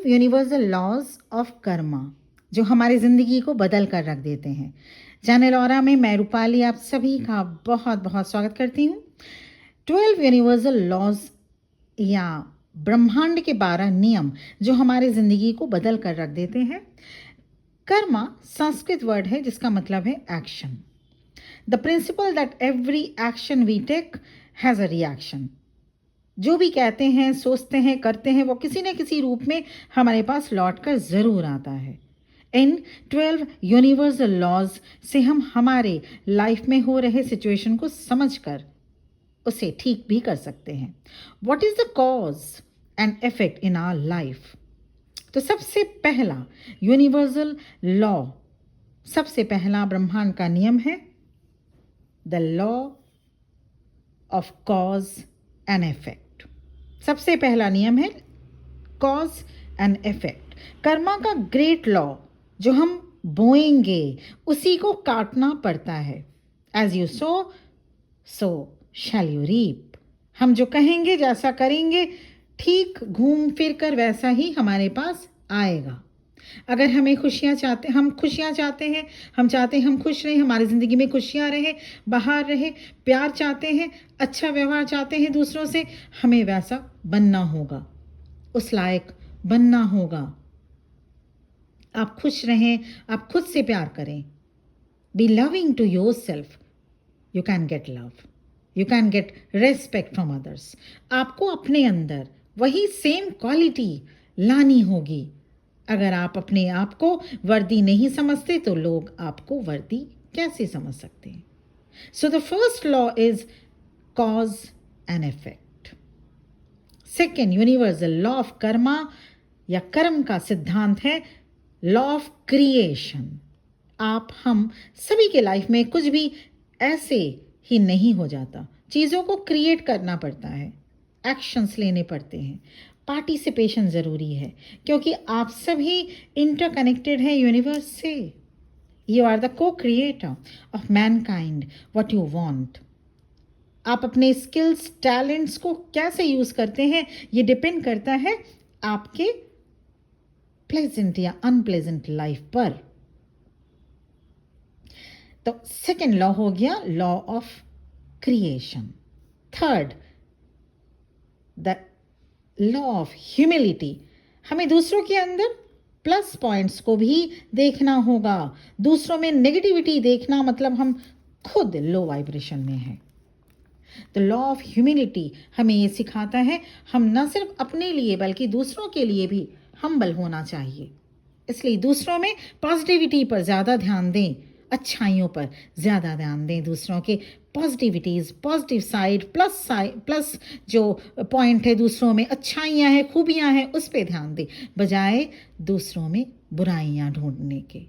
12 universal laws of Karma जो हमारी ज़िंदगी को बदल कर रख देते हैं। चैनल ऑरा में मैं रूपाली आप सभी का बहुत बहुत स्वागत करती हूँ। 12 यूनिवर्सल लॉज या ब्रह्मांड के 12 नियम जो हमारी ज़िंदगी को बदल कर रख देते हैं। कर्मा संस्कृत वर्ड है जिसका मतलब है action. The principle that every action we take has a reaction. जो भी कहते हैं, सोचते हैं, करते हैं, वो किसी न किसी रूप में हमारे पास लौट कर ज़रूर आता है। इन 12 यूनिवर्सल लॉज से हम हमारे लाइफ में हो रहे सिचुएशन को समझकर उसे ठीक भी कर सकते हैं। What is the cause and effect in our life? तो सबसे पहला यूनिवर्सल लॉ, सबसे पहला ब्रह्मांड का नियम है the law of cause and effect. सबसे पहला नियम है कॉज एंड इफेक्ट। कर्मा का ग्रेट लॉ, जो हम बोएंगे उसी को काटना पड़ता है। As you sow so shall you reap. हम जो कहेंगे, जैसा करेंगे, ठीक घूम फिर कर वैसा ही हमारे पास आएगा। अगर हमें खुशियाँ चाहते हम खुशियाँ चाहते हैं, हम चाहते हैं हम खुश रहें, हमारी ज़िंदगी में खुशियाँ रहे, बाहर रहे, प्यार चाहते हैं, अच्छा व्यवहार चाहते हैं दूसरों से, हमें वैसा बनना होगा, उस लायक बनना होगा। आप खुश रहें, आप खुद से प्यार करें। Be loving to your self, you can get love, you can get respect from others. आपको अपने अंदर वही सेम क्वालिटी लानी होगी। अगर आप अपने आप को वर्दी नहीं समझते तो लोग आपको वर्दी कैसे समझ सकते हैं? So the first law is cause and effect. Second universal law of Karma या कर्म का सिद्धांत है लॉ ऑफ क्रिएशन। आप हम सभी के लाइफ में कुछ भी ऐसे ही नहीं हो जाता, चीज़ों को क्रिएट करना पड़ता है, एक्शंस लेने पड़ते हैं, पार्टिसिपेशन ज़रूरी है, क्योंकि आप सभी इंटरकनेक्टेड हैं यूनिवर्स से। यू आर द को creator of Mankind what you want. आप अपने स्किल्स, टैलेंट्स को कैसे यूज़ करते हैं, ये डिपेंड करता है आपके प्लेजेंट या अनप्लेजेंट लाइफ पर। तो सेकेंड लॉ हो गया law of creation. Third, the law of humility. हमें दूसरों के अंदर प्लस पॉइंट्स को भी देखना होगा। दूसरों में नेगेटिविटी देखना मतलब हम खुद लो वाइब्रेशन में हैं। द लॉ ऑफ ह्यूमिलिटी हमें ये सिखाता है हम न सिर्फ अपने लिए बल्कि दूसरों के लिए भी हम्बल होना चाहिए। इसलिए दूसरों में पॉजिटिविटी पर ज़्यादा ध्यान दें, अच्छाइयों पर ज़्यादा ध्यान दें। दूसरों के पॉजिटिविटीज़, पॉजिटिव साइड, प्लस जो पॉइंट है दूसरों में, अच्छाइयाँ हैं, खूबियाँ हैं, उस पर ध्यान दें बजाय दूसरों में बुराइयाँ ढूंढने के।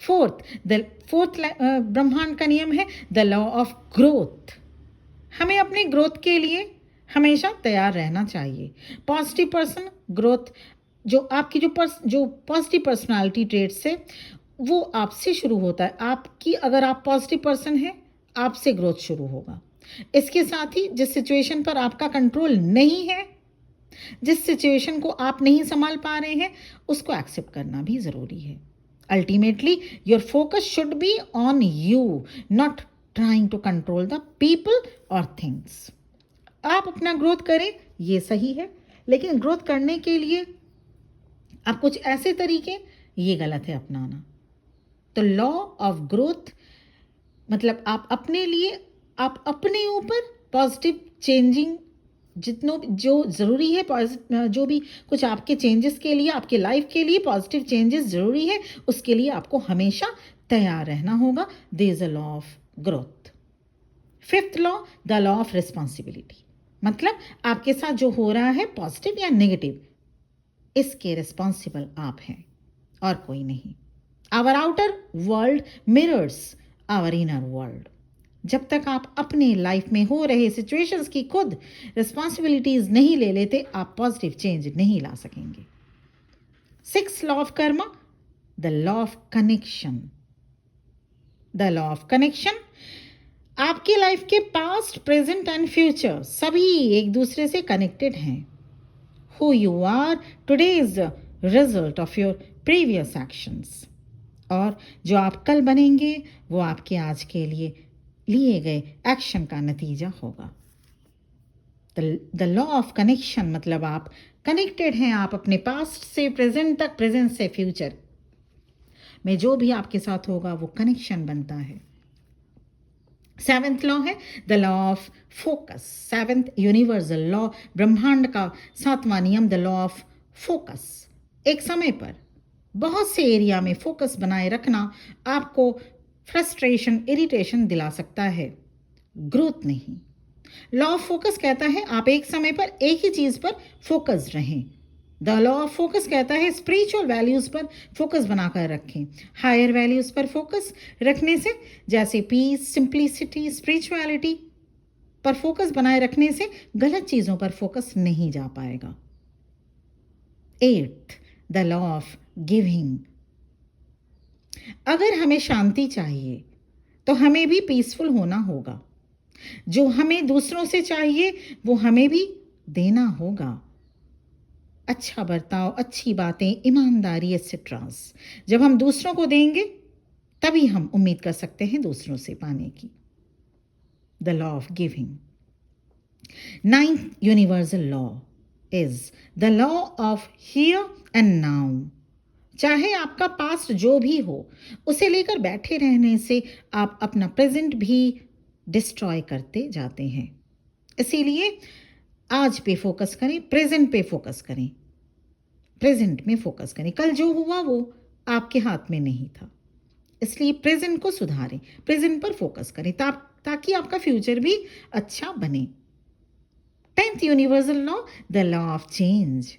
फोर्थ ब्रह्मांड का नियम है द लॉ ऑफ ग्रोथ। हमें अपने ग्रोथ के लिए हमेशा तैयार रहना चाहिए। पॉजिटिव पर्सन ग्रोथ, जो आपकी जो पॉजिटिव पर्सनालिटी ट्रेट्स है वो आपसे शुरू होता है। आपकी अगर आप पॉजिटिव पर्सन हैं, आपसे ग्रोथ शुरू होगा। इसके साथ ही जिस सिचुएशन पर आपका कंट्रोल नहीं है, जिस सिचुएशन को आप नहीं संभाल पा रहे हैं, उसको एक्सेप्ट करना भी ज़रूरी है। Ultimately your focus should be on you, not trying to control the people और थिंग्स। आप अपना ग्रोथ करें, ये सही है, लेकिन ग्रोथ करने के लिए आप कुछ ऐसे तरीके, ये गलत है अपनाना। तो लॉ ऑफ ग्रोथ मतलब आप अपने लिए, आप अपने ऊपर पॉजिटिव चेंजिंग जितनों जो ज़रूरी है, जो भी कुछ आपके चेंजेस के लिए, आपके लाइफ के लिए पॉजिटिव चेंजेस ज़रूरी है, उसके लिए आपको हमेशा तैयार रहना होगा। There is a law of growth. Fifth law, the law of responsibility. मतलब आपके साथ जो हो रहा है पॉजिटिव या नेगेटिव, इसके रिस्पॉन्सिबल आप हैं और कोई नहीं। Our outer world mirrors our inner world. जब तक आप अपने लाइफ में हो रहे सिचुएशंस की खुद रिस्पॉन्सिबिलिटीज नहीं ले लेते, आप पॉजिटिव चेंज नहीं ला सकेंगे। Six law of Karma, the law of connection. The law of connection, आपकी लाइफ के पास्ट, प्रेजेंट एंड फ्यूचर सभी एक दूसरे से कनेक्टेड हैं। Who you are today is the result of your previous actions. और जो आप कल बनेंगे वो आपके आज के लिए गए एक्शन का नतीजा होगा. द लॉ ऑफ कनेक्शन मतलब आप कनेक्टेड हैं, आप अपने पास्ट से प्रेजेंट तक, प्रेजेंट से फ्यूचर में जो भी आपके साथ होगा वो कनेक्शन बनता है. 7th लॉ है the law of focus. 7th universal law, ब्रह्मांड का 7वां नियम, द लॉ ऑफ फोकस. एक समय पर बहुत से एरिया में फोकस बनाए रखना आपको फ्रस्ट्रेशन, इरिटेशन दिला सकता है, ग्रोथ नहीं. लॉ ऑफ फोकस कहता है आप एक समय पर एक ही चीज पर फोकस रहें. द लॉ ऑफ फोकस कहता है स्पिरिचुअल वैल्यूज पर फोकस बनाकर रखें. हायर वैल्यूज पर फोकस रखने से, जैसे पीस, सिंप्लिसिटी, स्पिरिचुअलिटी पर फोकस बनाए रखने से गलत चीजों पर फोकस नहीं जा पाएगा. 8th the law of giving. अगर हमें शांति चाहिए तो हमें भी पीसफुल होना होगा. जो हमें दूसरों से चाहिए वो हमें भी देना होगा. अच्छा बर्ताव, अच्छी बातें, ईमानदारी एक्सेट्रास जब हम दूसरों को देंगे तभी हम उम्मीद कर सकते हैं दूसरों से पाने की. The law of giving. 9th universal law is the law of here and now. चाहे आपका पास्ट जो भी हो उसे लेकर बैठे रहने से आप अपना प्रेजेंट भी डिस्ट्रॉय करते जाते हैं. इसीलिए आज पे फोकस करें, प्रेजेंट पे फोकस करें, प्रेजेंट में फोकस करें. कल जो हुआ वो आपके हाथ में नहीं था, इसलिए प्रेजेंट को सुधारें, प्रेजेंट पर फोकस करें ताकि आपका फ्यूचर भी अच्छा बने. 10th universal law the law of change.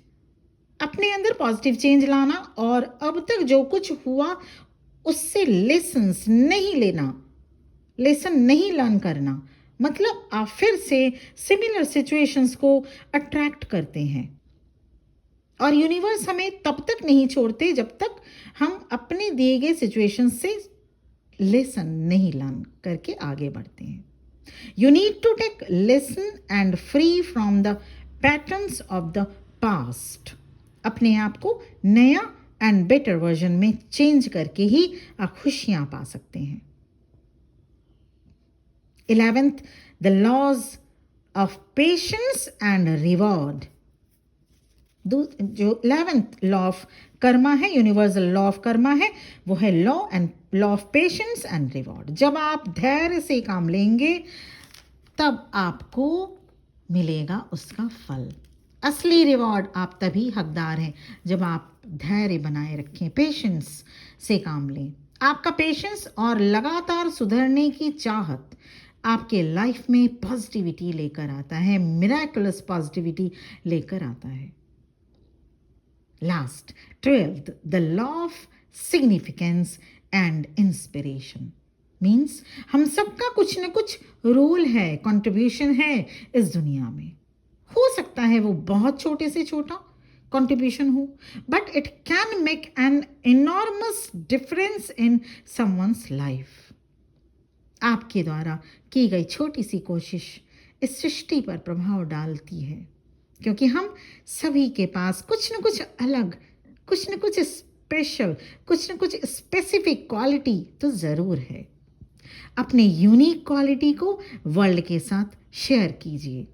अपने अंदर पॉजिटिव चेंज लाना और अब तक जो कुछ हुआ उससे लेसन्स नहीं लेना, लेसन नहीं लर्न करना, मतलब आप फिर से सिमिलर सिचुएशंस को अट्रैक्ट करते हैं. और यूनिवर्स हमें तब तक नहीं छोड़ते जब तक हम अपने दिए गए सिचुएशन से लेसन नहीं लर्न करके आगे बढ़ते हैं. You need to take lesson and free from the patterns of the past. अपने आप को नया एंड बेटर वर्जन में चेंज करके ही आप खुशियां पा सकते हैं. 11th the laws of patience and reward. जो 11th लॉ ऑफ कर्मा है, यूनिवर्सल लॉ ऑफ कर्मा है, वो है law of patience and reward. जब आप धैर्य से काम लेंगे तब आपको मिलेगा उसका फल. असली रिवॉर्ड आप तभी हकदार हैं जब आप धैर्य बनाए रखें, पेशेंस से काम लें. आपका पेशेंस और लगातार सुधरने की चाहत आपके लाइफ में पॉजिटिविटी लेकर आता है, मिराकुलस पॉजिटिविटी लेकर आता है. Last 12th the law of significance and inspiration. Means हम सबका कुछ न कुछ रोल है, कंट्रीब्यूशन है इस दुनिया में. हो सकता है वो बहुत छोटे से छोटा कंट्रीब्यूशन हो, but it can make an enormous difference in someone's life. आपके द्वारा की गई छोटी सी कोशिश इस सृष्टि पर प्रभाव डालती है, क्योंकि हम सभी के पास कुछ न कुछ अलग, कुछ न कुछ स्पेशल, कुछ न कुछ स्पेसिफिक क्वालिटी तो ज़रूर है. अपने यूनिक क्वालिटी को वर्ल्ड के साथ शेयर कीजिए,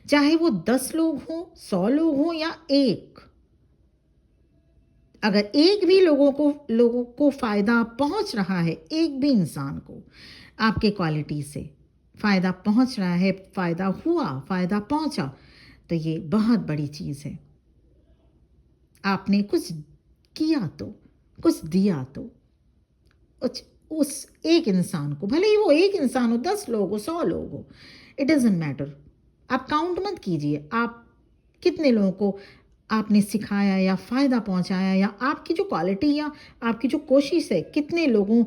चाहे वो 10 लोग हों, 100 लोग हों या एक. अगर एक भी लोगों को फ़ायदा पहुंच रहा है, एक भी इंसान को आपके क्वालिटी से फ़ायदा पहुंच रहा है, फ़ायदा हुआ, फ़ायदा पहुंचा, तो ये बहुत बड़ी चीज़ है. आपने कुछ किया तो, कुछ दिया तो उस एक इंसान को, भले ही वो एक इंसान हो, 10 लोग हो, 100 लोग हो, इट डजंट मैटर. आप काउंट मत कीजिए आप कितने लोगों को आपने सिखाया या फ़ायदा पहुंचाया, या आपकी जो क्वालिटी या आपकी जो कोशिश है कितने लोगों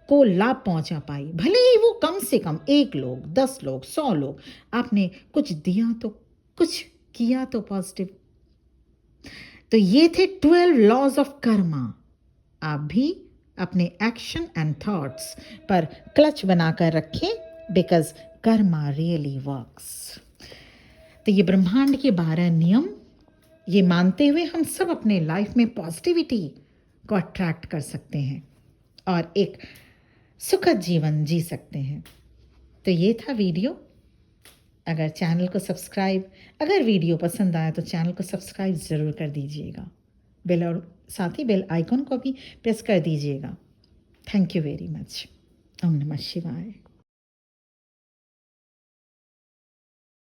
को लाभ पहुंचा पाई. भले ही वो कम से कम 1 लोग, 10 लोग, 100 लोग, आपने कुछ दिया तो, कुछ किया तो पॉजिटिव. तो ये थे 12 लॉज ऑफ कर्मा. आप भी अपने एक्शन एंड थॉट्स पर क्लच बनाकर रखें, बिकॉज कर्मा रियली वर्क्स. तो ये ब्रह्मांड के 12 नियम, ये मानते हुए हम सब अपने लाइफ में पॉजिटिविटी को अट्रैक्ट कर सकते हैं और एक सुखद जीवन जी सकते हैं। तो ये था वीडियो। अगर चैनल को सब्सक्राइब, अगर वीडियो पसंद आया तो चैनल को सब्सक्राइब ज़रूर कर दीजिएगा। बेल और साथ ही बेल आइकन को भी प्रेस कर दीजिएगा। Thank you very much. ओम नमः शिवाय।